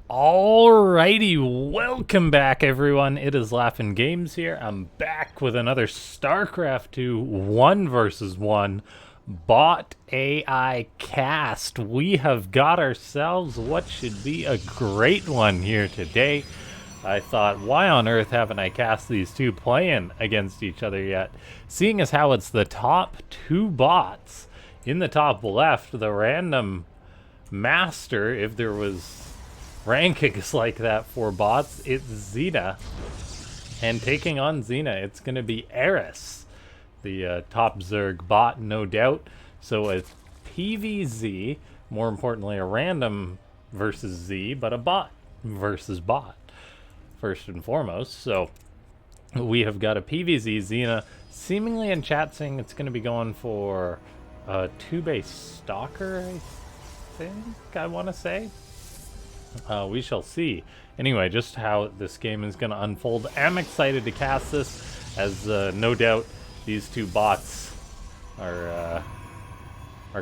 Alrighty, welcome back everyone. It is LaughNgamez here. I'm back with another Starcraft 2 1 versus 1 bot AI cast. We have got ourselves what should be a great one here today. I thought, why on earth haven't I cast these two playing against each other yet? Seeing as how it's the top two bots. In the top left, the random master, if there was rankings like that for bots, it's Xena. And taking on Xena, it's going to be Eris, the top Zerg bot, no doubt. So a PvZ, more importantly, a random versus Z, but a bot versus bot, first and foremost. So we have got a PvZ Xena, seemingly in chat saying it's going to be going for a 2-base Stalker, I think, I want to say. We shall see. Anyway, just how this game is going to unfold. I'm excited to cast this, as no doubt these two bots are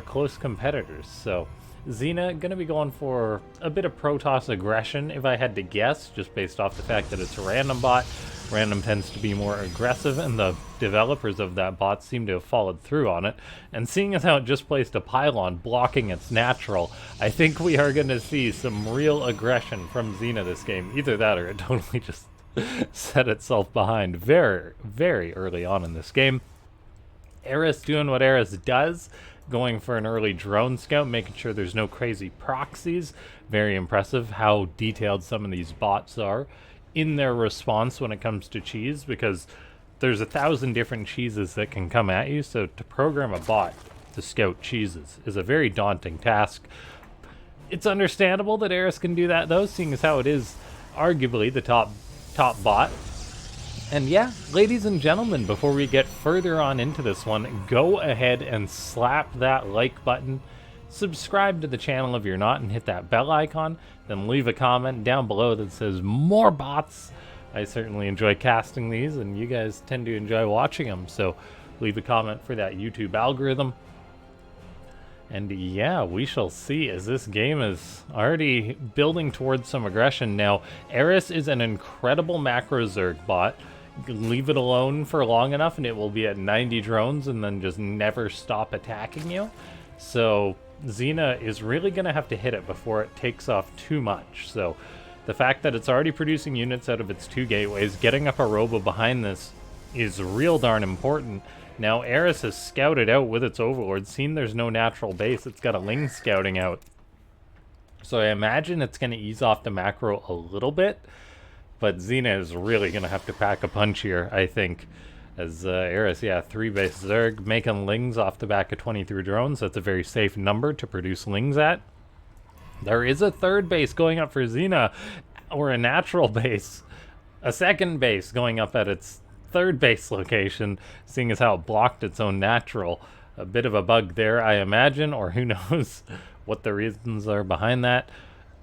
close competitors. So Xena going to be going for a bit of Protoss aggression, if I had to guess, just based off the fact that it's a random bot. Random tends to be more aggressive, and the developers of that bot seem to have followed through on it. And seeing as how it just placed a pylon blocking its natural, I think we are going to see some real aggression from Xena this game. Either that or it totally just set itself behind very, very early on in this game. Eris doing what Eris does, going for an early drone scout, making sure there's no crazy proxies. Very impressive how detailed some of these bots are in their response when it comes to cheese, because there's 1,000 different cheeses that can come at you, so to program a bot to scout cheeses is a very daunting task. It's understandable that Eris can do that though, seeing as how it is arguably the top bot. And yeah, ladies and gentlemen, before we get further on into this one, go ahead and slap that like button, subscribe to the channel if you're not, and hit that bell icon. Then leave a comment down below that says more bots. I certainly enjoy casting these, and you guys tend to enjoy watching them, so leave a comment for that YouTube algorithm. And yeah, we shall see, as this game is already building towards some aggression. Now, Eris is an incredible macro Zerg bot. Leave it alone for long enough and it will be at 90 drones and then just never stop attacking you. So Xena is really going to have to hit it before it takes off too much. So the fact that it's already producing units out of its two gateways, getting up a robo behind this is real darn important. Now Eris has scouted out with its overlord, seen there's no natural base, it's got a Ling scouting out. So I imagine it's going to ease off the macro a little bit, but Xena is really going to have to pack a punch here, I think. As Eris, yeah, 3-base Zerg, making Lings off the back of 23 drones. That's a very safe number to produce Lings at. There is a 3rd base going up for Xena, or a natural base. A 2nd base going up at its 3rd base location, seeing as how it blocked its own natural. A bit of a bug there, I imagine, or who knows what the reasons are behind that.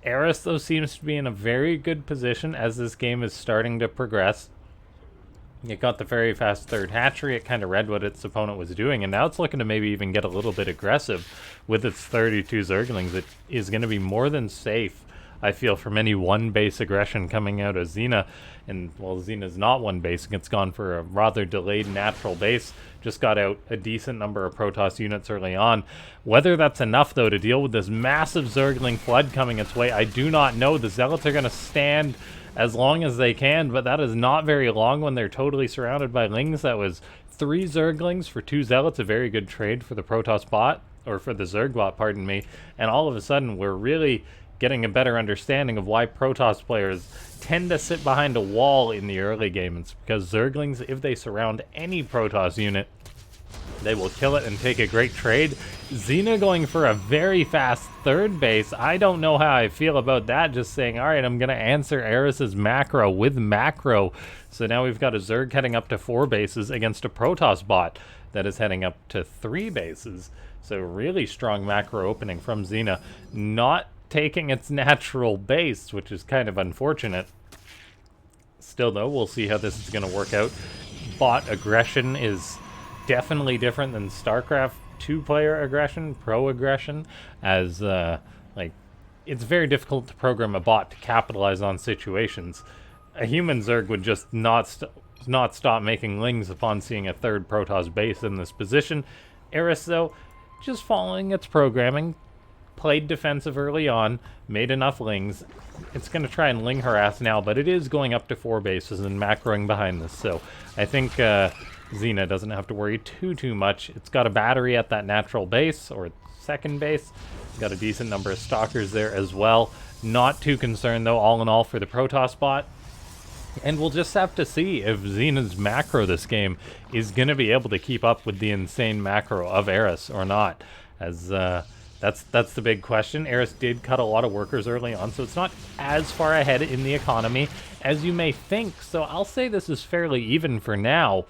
Eris, though, seems to be in a very good position as this game is starting to progress. It got the very fast 3rd hatchery, it kind of read what its opponent was doing, and now it's looking to maybe even get a little bit aggressive with its 32 Zerglings. It is going to be more than safe, I feel, from any 1-base aggression coming out of Xena. And, well, Xena's not 1-base, it's gone for a rather delayed natural base. Just got out a decent number of Protoss units early on. Whether that's enough, though, to deal with this massive Zergling flood coming its way, I do not know. The Zealots are going to stand as long as they can, but that is not very long when they're totally surrounded by Lings. That was 3 Zerglings for 2 Zealots, a very good trade for the Protoss bot, or for the Zerg bot, pardon me. And all of a sudden, we're really getting a better understanding of why Protoss players tend to sit behind a wall in the early game. It's because Zerglings, if they surround any Protoss unit, they will kill it and take a great trade. Xena going for a very fast 3rd base. I don't know how I feel about that. Just saying, all right, I'm going to answer Eris's macro with macro. So now we've got a Zerg heading up to 4 bases against a Protoss bot that is heading up to 3 bases. So really strong macro opening from Xena. Not taking its natural base, which is kind of unfortunate. Still, though, we'll see how this is going to work out. Bot aggression is definitely different than StarCraft 2-player aggression, pro aggression, as like it's very difficult to program a bot to capitalize on situations. A human Zerg would just not stop making lings upon seeing a third Protoss base in this position. Eris, though, just following its programming, played defensive early on, made enough lings. It's going to try and ling harass now, but it is going up to 4 bases and macroing behind this, so I think Xena doesn't have to worry too much. It's got a battery at that natural base, or second base. It's got a decent number of stalkers there as well. Not too concerned, though, all in all, for the Protoss bot. And we'll just have to see if Xena's macro this game is going to be able to keep up with the insane macro of Eris or not. As that's the big question. Eris did cut a lot of workers early on, so it's not as far ahead in the economy as you may think. So I'll say this is fairly even for now.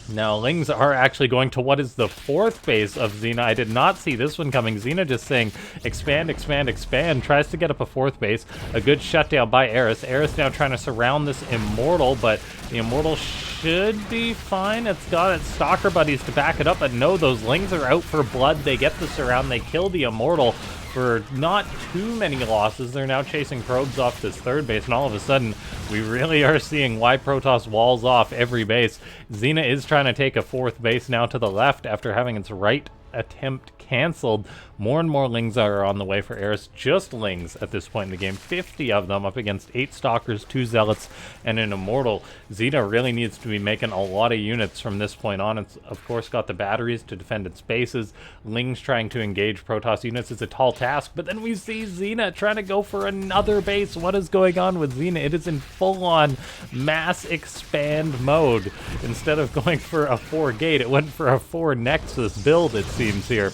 Now, lings are actually going to what is the 4th base of Xena. I did not see this one coming. Xena just saying, expand, expand, expand. Tries to get up a 4th base. A good shutdown by Eris. Eris now trying to surround this Immortal, but the Immortal should be fine. It's got its Stalker buddies to back it up, but no, those lings are out for blood. They get the surround. They kill the Immortal for not too many losses. They're now chasing probes off this 3rd base, and all of a sudden, we really are seeing why Protoss walls off every base. Xena is trying to take a 4th base now to the left after having its right attempt canceled. More and more lings are on the way for Eris. Just lings at this point in the game. 50 of them up against 8 stalkers, 2 zealots, and an immortal. Xena really needs to be making a lot of units from this point on. It's of course got the batteries to defend its bases. Lings trying to engage Protoss units is a tall task, but then we see Xena trying to go for another base. What is going on with Xena? It is in full-on mass expand mode. Instead of going for a 4 gate, it went for a 4 nexus build, it seems here.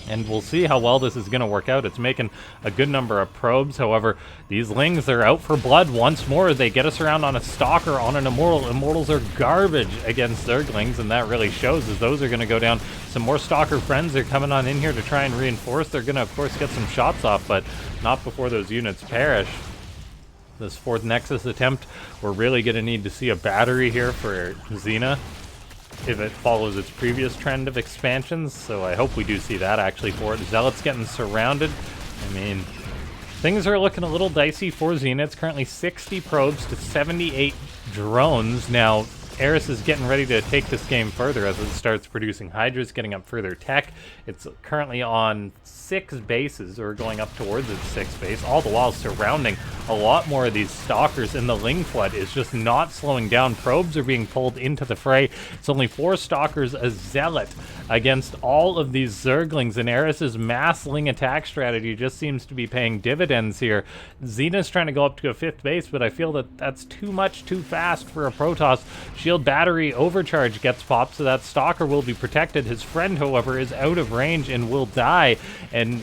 And we'll see how well this is going to work out. It's making a good number of probes. However, these lings are out for blood once more. They get us around on a stalker, on an immortal. Immortals are garbage against Zerglings, and that really shows as those are going to go down. Some more stalker friends are coming on in here to try and reinforce. They're going to, of course, get some shots off, but not before those units perish. This 4th Nexus attempt, we're really going to need to see a battery here for Xena if it follows its previous trend of expansions, so I hope we do see that actually for it. Zealot's getting surrounded. I mean, things are looking a little dicey for Xena. It's currently 60 probes to 78 drones. Now, Eris is getting ready to take this game further as it starts producing Hydras, getting up further tech. It's currently on 6 bases, or going up towards its 6th base, all the while surrounding a lot more of these stalkers, and the Ling Flood is just not slowing down. Probes are being pulled into the fray. It's only 4 stalkers, a zealot, against all of these Zerglings, and Eris's mass Ling attack strategy just seems to be paying dividends here. Xena's trying to go up to a 5th base, but I feel that that's too much, too fast for a Protoss. Shield battery overcharge gets popped, so that stalker will be protected. His friend, however, is out of range and will die. And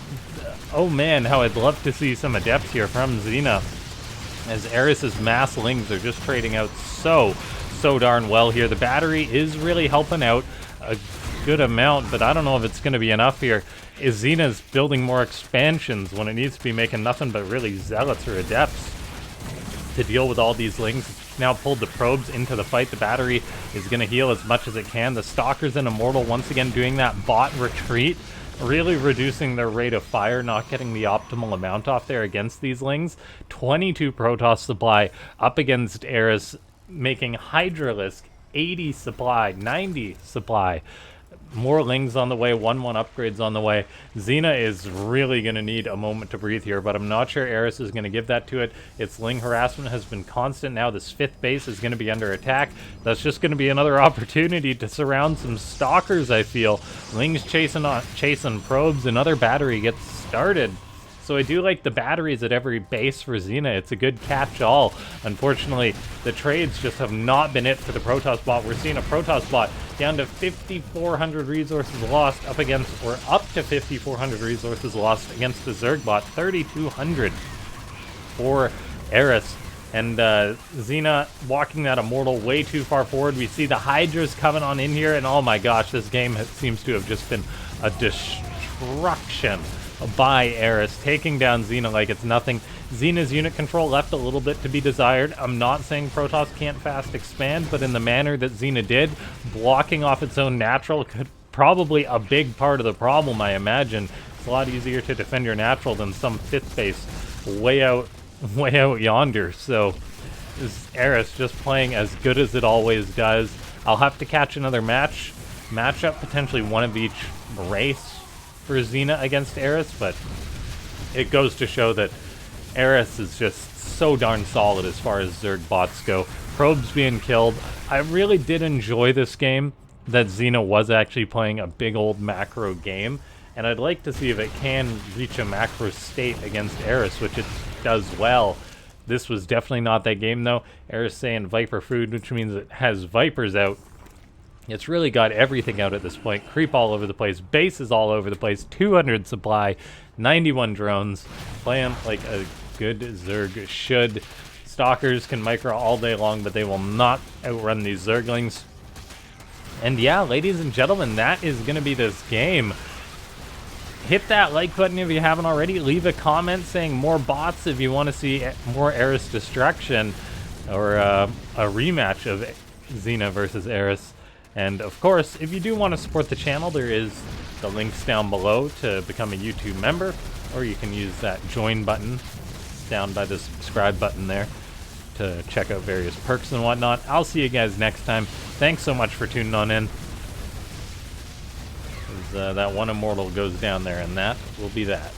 oh man, how I'd love to see some adepts here from Xena, as Eris's mass lings are just trading out so darn well here. The battery is really helping out a good amount, but I don't know if it's going to be enough here. Is Xena's building more expansions when it needs to be making nothing but really zealots or adepts to deal with all these lings? It's now pulled the probes into the fight. The battery is going to heal as much as it can. The stalkers and immortal once again doing that bot retreat, really reducing their rate of fire, not getting the optimal amount off there against these lings. 22 Protoss supply up against Eris, making Hydralisk 80 supply, 90 supply. More lings on the way, 1-1 upgrades on the way. Xena is really going to need a moment to breathe here, but I'm not sure Eris is going to give that to it. Its ling harassment has been constant. Now this 5th base is going to be under attack. That's just going to be another opportunity to surround some stalkers, I feel. Lings chasing probes. Another battery gets started. So I do like the batteries at every base for Xena. It's a good catch-all. Unfortunately, the trades just have not been it for the Protoss bot. We're seeing a Protoss bot down to 5,400 resources lost up against, or up to 5,400 resources lost against the Zerg bot. 3,200 for Eris. And Xena walking that Immortal way too far forward. We see the Hydras coming on in here, and oh my gosh, this game seems to have just been a destruction by Eris, taking down Xena like it's nothing. Xena's unit control left a little bit to be desired. I'm not saying Protoss can't fast expand, but in the manner that Xena did, blocking off its own natural could probably a big part of the problem, I imagine. It's a lot easier to defend your natural than some 5th base way out yonder. So is Eris just playing as good as it always does. I'll have to catch another matchup, potentially one of each race for Xena against Eris, but it goes to show that Eris is just so darn solid as far as Zerg bots go. Probes being killed. I really did enjoy this game, that Xena was actually playing a big old macro game, and I'd like to see if it can reach a macro state against Eris, which it does well. This was definitely not that game though. Eris saying Viper food, which means it has Vipers out. It's really got everything out at this point. Creep all over the place, bases all over the place, 200 supply, 91 drones, playing like a good Zerg should. Stalkers can micro all day long, but they will not outrun these Zerglings. And yeah, ladies and gentlemen, that is going to be this game. Hit that like button if you haven't already. Leave a comment saying more bots if you want to see more Eris destruction, or a rematch of Xena versus Eris. And of course, if you do want to support the channel, there is the links down below to become a YouTube member, or you can use that join button down by the subscribe button there to check out various perks and whatnot. I'll see you guys next time. Thanks so much for tuning on in. That one immortal goes down there, and that will be that.